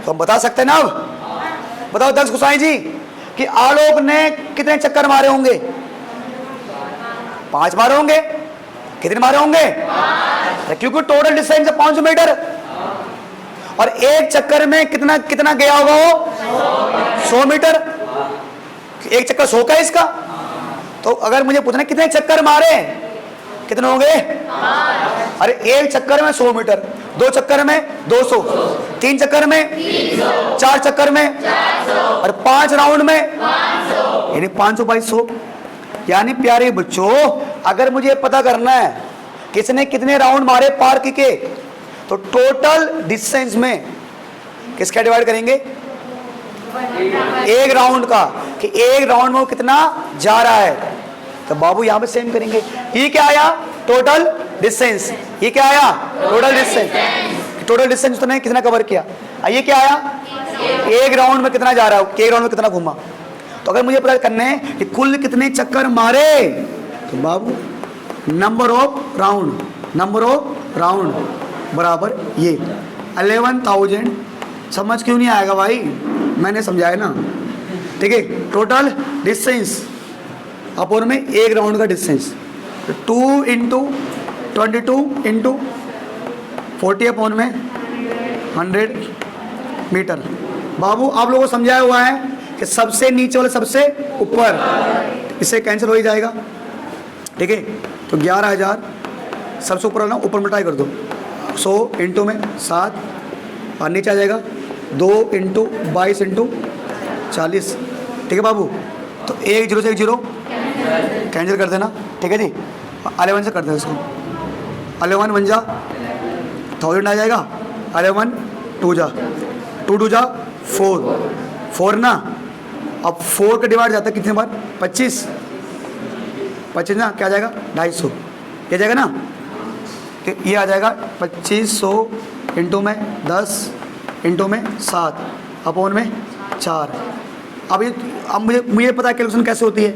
तो हम बता सकते हैं ना। अब बताओ दक्ष गोसाई जी कि आलोक ने कितने चक्कर मारे होंगे? 5 मारे होंगे। कितने मारे होंगे? क्योंकि टोटल डिस्टेंस है 500 मीटर, और एक चक्कर में कितना कितना गया होगा वो? 100 मीटर। एक चक्कर 100 का है इसका। तो अगर मुझे पूछना कितने चक्कर मारे, कितने हो गए? अरे एक चक्कर में 100 मीटर, 2 चक्कर में 200, 3 चक्कर में 300, 4 चक्कर में 400, और 5 राउंड में 500, यानी 500 बाई 100। यानी प्यारे बच्चों, अगर मुझे पता करना है किसने कितने राउंड मारे पार्क के, तो टोटल डिस्टेंस में किसका डिवाइड करेंगे? एक राउंड का, कि एक राउंड में वो कितना जा रहा है। तो बाबू यहां पे सेम करेंगे। ये क्या आया? Total distance. ये क्या आया? Total distance. टोटल डिस्टेंस तो नहीं, कितना कवर किया। ये क्या आया? एक राउंड में कितना जा रहा है, एक राउंड में कितना घूमा। तो अगर मुझे पता करना है कि कुल कितने चक्कर मारे, तो बाबू नंबर ऑफ राउंड बराबर ये 11,000। समझ क्यों नहीं आएगा भाई, मैंने समझाया ना, ठीक है। टोटल डिस्टेंस अपोन में एक राउंड का डिस्टेंस, 2 इंटू 22 इंटू 40 अपोन में 100 मीटर। बाबू आप लोगों को समझाया हुआ है कि सबसे नीचे वाले सबसे ऊपर, इससे कैंसिल हो ही जाएगा, ठीक है। तो 11,000 सबसे ऊपर वाला ऊपर मिटाई कर दो, 100 इंटू में 7, और नीचे आ जाएगा 2 इंटू 22 इंटू 40, ठीक है बाबू। तो 1 0 से 1 0 कैंसिल कर देना, ठीक है जी। 11 से कर देना इसको, 11 1 जा 1000 आ जाएगा, 11 2 जा 2 2 जा 4 ना। अब 4 का डिवाइड जाता है कितने बार? 25 ना, क्या आ जाएगा? 250, ये जाएगा ना, कि ये आ जाएगा 2500 इंटू में 10 इंटू में 7 अपोन में 4। अब मुझे पता है कैलकुलेशन कैसे होती है।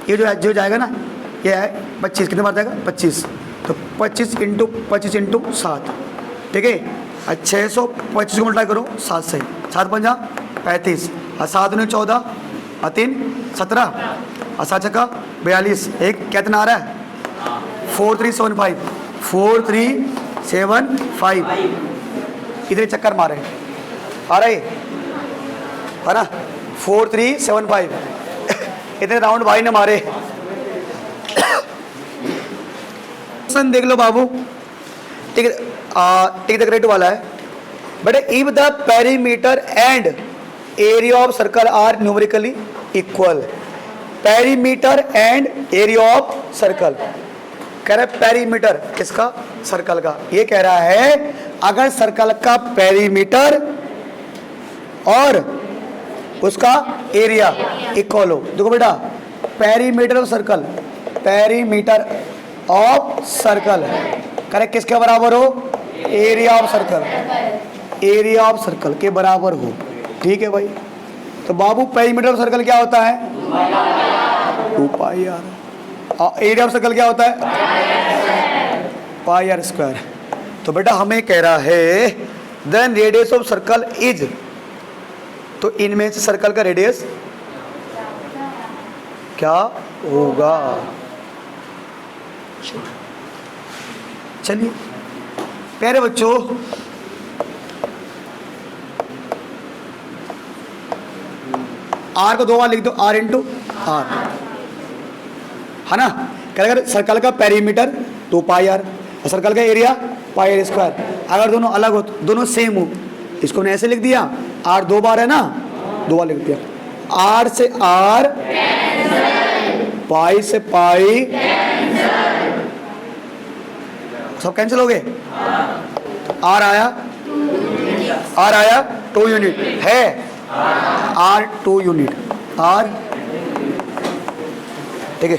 ये जो जाएगा ना, ये है 25, कितने बार जाएगा? 25, तो 25 इंटू 7, ठीक है। 625 को मल्टीप्लाई करो 7 से, 7 पंजा 35, और 7 9 14, और 3 17, और 7 छक्का 42, एक कितना आ रहा है? 4375 कितने चक्कर मारे आ रहे है ना? 4375 इतने राउंड भाई ने मारे। देख लो बाबू, ठीक है, ग्रेट वाला है। But if the perimeter and area of circle are numerically equal, perimeter and area of circle कह रहा है, पेरीमीटर किसका? सर्कल का। ये कह रहा है अगर सर्कल का पेरीमीटर और उसका एरिया इक्वल हो। देखो बेटा, perimeter of circle, perimeter of circle correct किसके बराबर हो? Area of circle, area of circle के बराबर हो, ठीक है भाई। तो बाबू पेरीमीटर ऑफ सर्कल क्या होता है? 2 pi R. Area of circle क्या होता है? Pi R square. तो बेटा हमें कह रहा है then radius of circle is, तो इनमें से सर्कल का रेडियस क्या होगा? चलिए प्यारे बच्चों, आर को 2 बार लिख दो, आर इंटू आर, है ना। अगर सर्कल का पेरीमीटर 2 पाई आर और सर्कल का एरिया पाई आर स्क्वायर, अगर दोनों अलग हो, दोनों सेम हो, इसको मैंने ऐसे लिख दिया, आर 2 बार है ना, 2 बार लिख दिया। आर से आर, पाई से पाई, सब कैंसिल हो गए। आर आया 2 यूनिट है, आर 2 यूनिट, आर, ठीक है।